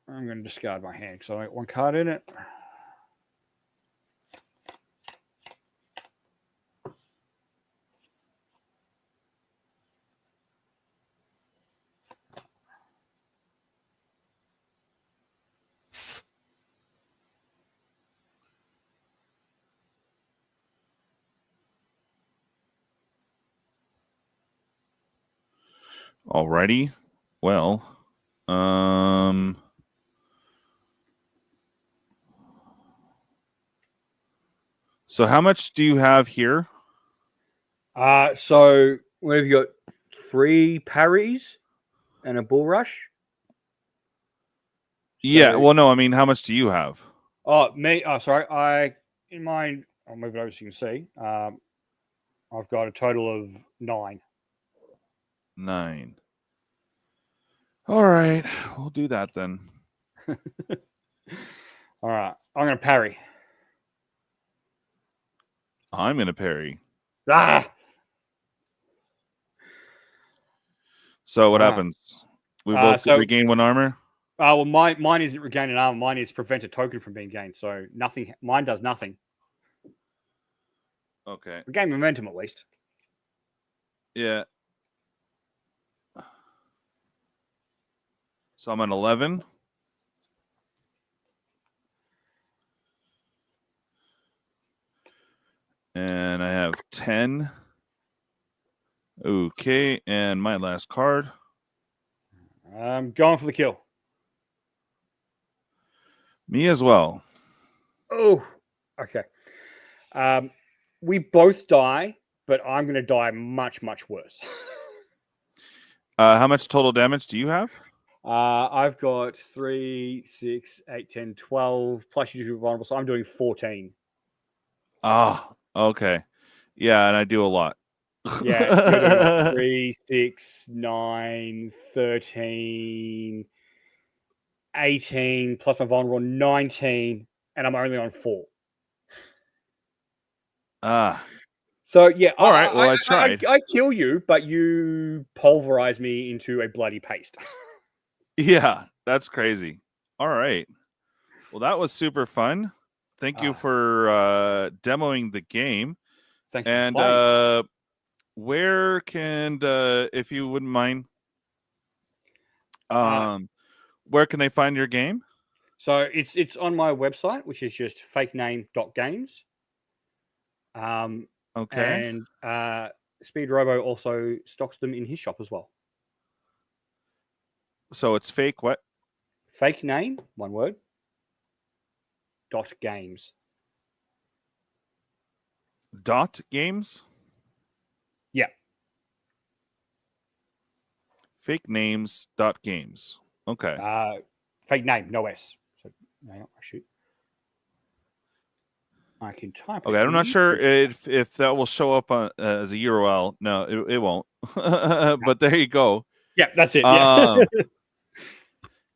I'm going to discard my hand because I got 1 card in it. Alrighty. Well. So how much do you have here? So we've got 3 parries and a bull rush. Yeah. Well, no. I mean, how much do you have? Oh, me. Oh, sorry. In mine, I'll move it over so you can see. I've got a total of 9. 9. All right. We'll do that then. All right. I'm going to parry. I'm going to parry. Ah! So what happens? We both regain 1 armor? Well, mine isn't regain an armor. Mine is prevent a token from being gained. So nothing. Mine does nothing. Okay. Regain momentum at least. Yeah. So I'm at 11. And I have 10. Okay. And my last card. I'm going for the kill. Me as well. Oh, okay. We both die, but I'm going to die much, much worse. How much total damage do you have? I've got 3, 6, 8, 10, 12, plus you do vulnerable, so I'm doing 14. Ah, Okay. Yeah, and I do a lot. Yeah, you're doing 3, 6, 9, 13, 18, plus my vulnerable 19, and I'm only on 4. Ah. So yeah, All right. Well, I tried. I kill you, but you pulverize me into a bloody paste. Yeah, that's crazy. All right. Well, that was super fun. Thank you for demoing the game. Thank you. And where can, if you wouldn't mind, where can they find your game? So it's on my website, which is just fakename.games. Okay. And Speedrobo also stocks them in his shop as well. So it's fake what? Fake name, one word. .games. .games? Yeah. Fake names .games. Okay. Fake name, no S. So hang on, shoot. I can type it. Okay, I'm not sure if that will show up on, as a URL. No, it won't. But there you go. Yeah, that's it. Yeah.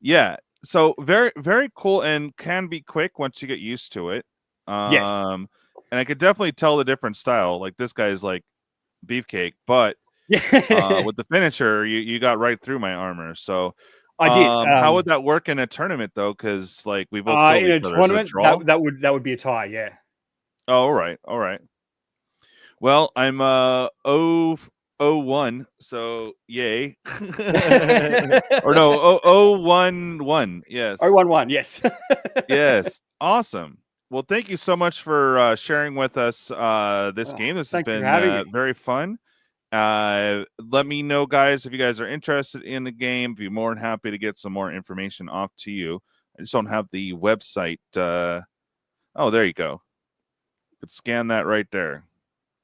Yeah. So very, very cool, and can be quick once you get used to it. Yes. And I could definitely tell the different style. Like this guy's like beefcake, but with the finisher, you got right through my armor. So I did. How would that work in a tournament though? Because like we both killed in a each other. tournament, Is it a draw? that would be a tie. Yeah. Oh, all right, all right. Well, I'm 0-1, so yay. Or no, 0-1-1. Yes. 0-1-1. Yes. Yes. Awesome. Well, thank you so much for sharing with us this game. This has been very fun. Let me know, guys, if you guys are interested in the game. Be more than happy to get some more information off to you. I just don't have the website. Oh, there you go. You could scan that right there.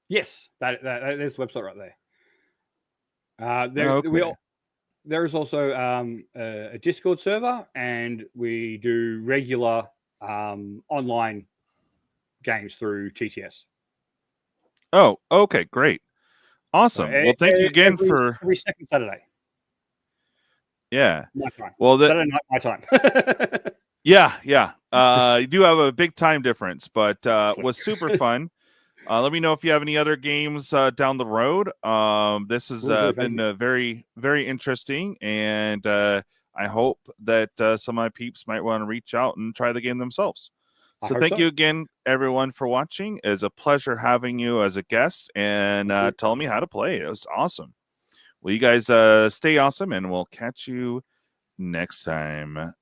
Yes, that there's the website right there. There is also a Discord server, and we do regular online games through TTS. Oh, okay, great. Awesome. So, well, thank you again for every second Saturday. Yeah. My time. Well, Saturday night, my time. Yeah. You do have a big time difference, but was super fun. Let me know if you have any other games down the road. This has been very, very interesting, and I hope that some of my peeps might want to reach out and try the game themselves. So thank you again, everyone, for watching. It was a pleasure having you as a guest and telling me how to play. It was awesome. Well, you guys stay awesome, and we'll catch you next time.